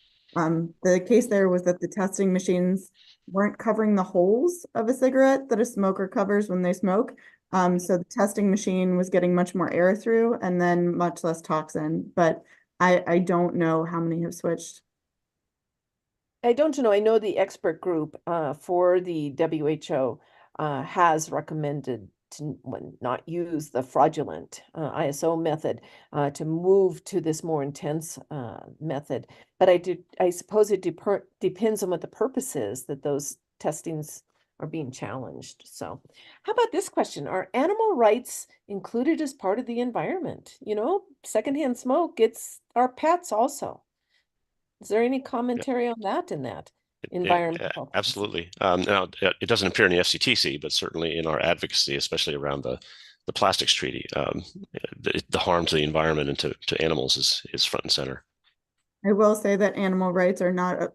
case there was that the testing machines weren't covering the holes of a cigarette that a smoker covers when they smoke. So the testing machine was getting much more air through and then much less toxin. But I don't know how many have switched. I don't know. I know the expert group for the WHO has recommended to not use the fraudulent ISO method to move to this more intense method. But I suppose it depends on what the purpose is that those testings are being challenged. So how about this question? Are animal rights included as part of the environment? You know, secondhand smoke, it's our pets also. Is there any commentary on that in that environmental? Absolutely. Now, it doesn't appear in the FCTC, but certainly in our advocacy, especially around the plastics treaty, the harm to the environment and to animals is front and center. I will say that animal rights are not a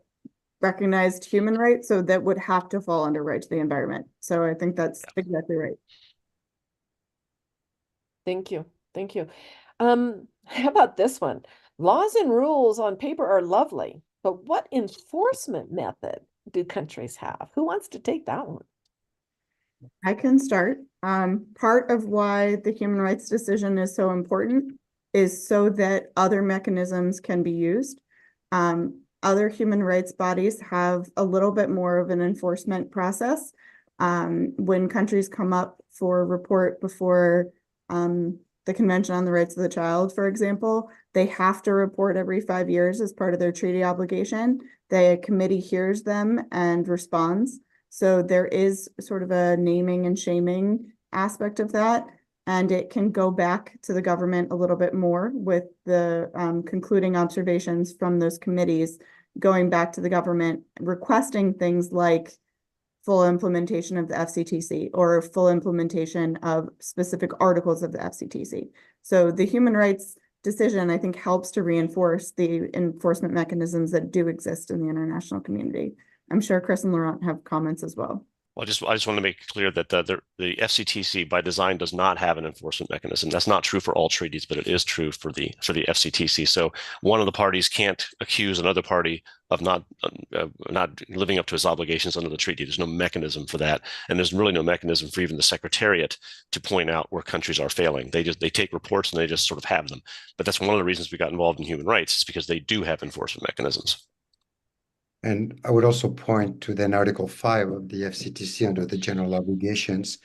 recognized human rights, so that would have to fall under right to the environment. So I think that's exactly right. Thank you. Thank you. How about this one? Laws and rules on paper are lovely, but what enforcement method do countries have? Who wants to take that one? I can start. Part of why the human rights decision is so important is so that other mechanisms can be used. Other human rights bodies have a little bit more of an enforcement process. When countries come up for a report before the Convention on the Rights of the Child, for example, they have to report every 5 years as part of their treaty obligation. The committee hears them and responds. So there is sort of a naming and shaming aspect of that. And it can go back to the government a little bit more with the concluding observations from those committees, going back to the government, requesting things like full implementation of the FCTC or full implementation of specific articles of the FCTC. So the human rights decision, I think, helps to reinforce the enforcement mechanisms that do exist in the international community. I'm sure Chris and Laurent have comments as well. Well, I just want to make it clear that the FCTC by design does not have an enforcement mechanism. That's not true for all treaties, but it is true for the FCTC. So one of the parties can't accuse another party of not living up to its obligations under the treaty. There's no mechanism for that, and there's really no mechanism for even the Secretariat to point out where countries are failing. They take reports and they just sort of have them. But that's one of the reasons we got involved in human rights, is because they do have enforcement mechanisms. And I would also point to then Article 5 of the FCTC under the general obligations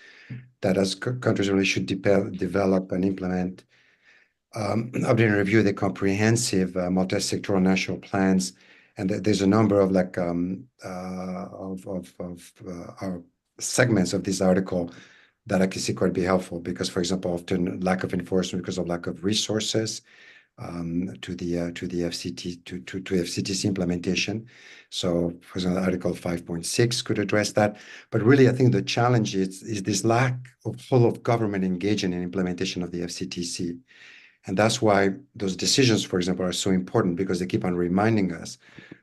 that as countries really should develop and implement, update and review the comprehensive multi-sectoral national plans. And there's a number of segments of this article that I can see could be helpful because, for example, often lack of enforcement because of lack of resources, to the FCTC implementation. So, for example, Article 5.6 could address that. But really, I think the challenge is this lack of whole of government engagement in implementation of the FCTC. And that's why those decisions, for example, are so important because they keep on reminding us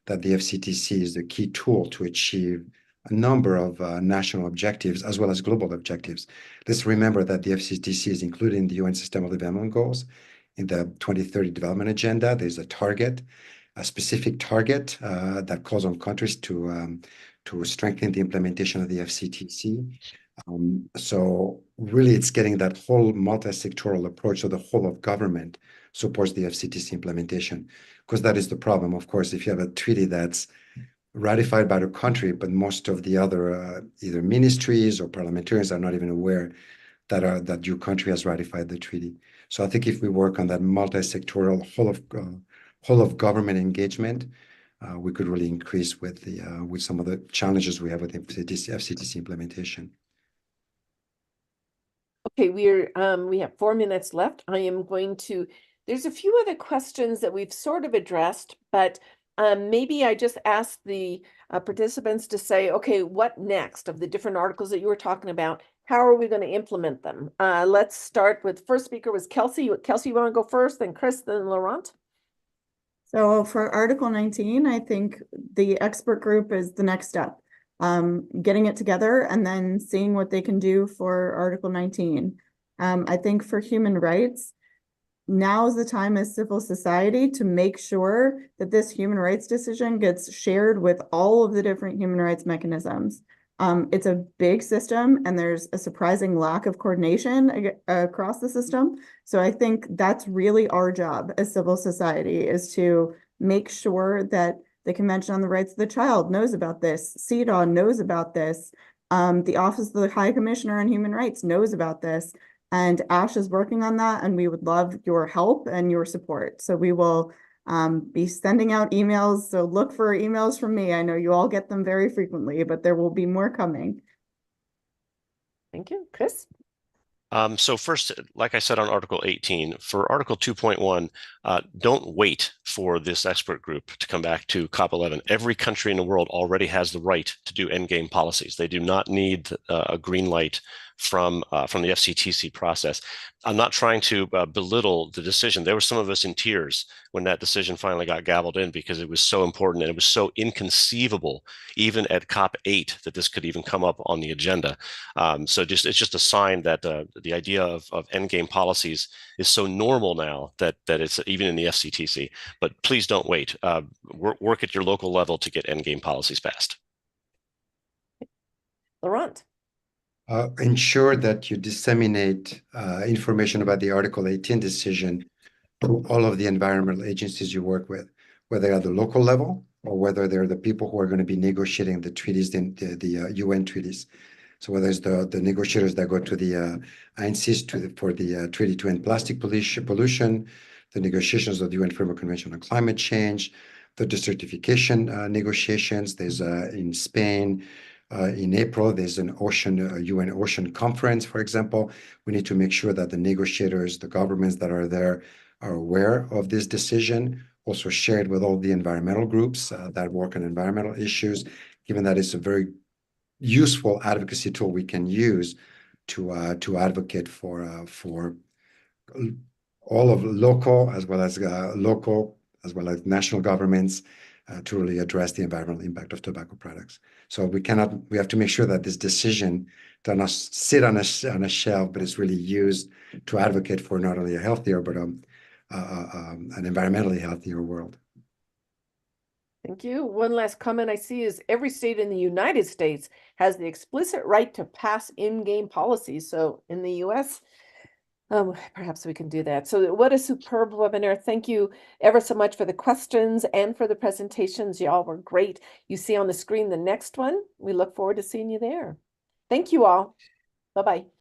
that the FCTC is the key tool to achieve a number of national objectives as well as global objectives. Let's remember that the FCTC is included in the UN Sustainable Development Goals. In the 2030 Development Agenda, there's a target, a specific target that calls on countries to strengthen the implementation of the FCTC. So really, it's getting that whole multi-sectoral approach, so the whole of government supports the FCTC implementation, because that is the problem. Of course, if you have a treaty that's ratified by the country, but most of the other either ministries or parliamentarians are not even aware that your country has ratified the treaty. So I think if we work on that multi-sectoral whole of government engagement, we could really increase with some of the challenges we have with the FCTC implementation. Okay, we have 4 minutes left. I am going to, there's a few other questions that we've sort of addressed, but maybe I just ask the participants to say, okay, what next of the different articles that you were talking about? How are we going to implement them? Let's start with, first speaker was Kelsey. Kelsey, you want to go first, then Chris, then Laurent? So for Article 19, I think the expert group is the next step. Getting it together and then seeing what they can do for Article 19. I think for human rights, now is the time as civil society to make sure that this human rights decision gets shared with all of the different human rights mechanisms. It's a big system and there's a surprising lack of coordination across the system. So I think that's really our job as civil society, is to make sure that the Convention on the Rights of the Child knows about this, CEDAW knows about this, the Office of the High Commissioner on Human Rights knows about this, and ASH is working on that, and we would love your help and your support. So we will be sending out emails, so look for emails from me. I know you all get them very frequently, but there will be more coming. Thank you. Chris? So first, like I said on Article 18, for Article 2.1, don't wait for this expert group to come back to COP11. Every country in the world already has the right to do endgame policies. They do not need a green light from the FCTC process. I'm not trying to belittle the decision. There were some of us in tears when that decision finally got gavelled in, because it was so important and it was so inconceivable, even at COP8, that this could even come up on the agenda. So it's just a sign that the idea of endgame policies is so normal now that it's even in the FCTC. But please don't wait. Work at your local level to get endgame policies passed. Laurent? Ensure that you disseminate information about the Article 18 decision to all of the environmental agencies you work with, whether at the local level or whether they're the people who are going to be negotiating the treaties, the UN treaties. So whether it's the negotiators that go to the INCs for the treaty to end plastic pollution, the negotiations of the UN Framework Convention on Climate Change, the desertification negotiations. There's in Spain, in April, there's an UN Ocean Conference, for example. We need to make sure that the negotiators, the governments that are there, are aware of this decision, also shared with all the environmental groups that work on environmental issues, given that it's a very useful advocacy tool we can use to advocate for all of local as well as national governments to really address the environmental impact of tobacco products. So we have to make sure that this decision does not sit on a shelf, but is really used to advocate for not only a healthier, but an environmentally healthier world. Thank you. One last comment I see is every state in the United States has the explicit right to pass in-game policies. So in the US, perhaps we can do that. So what a superb webinar. Thank you ever so much for the questions and for the presentations. Y'all were great. You see on the screen the next one. We look forward to seeing you there. Thank you all. Bye-bye.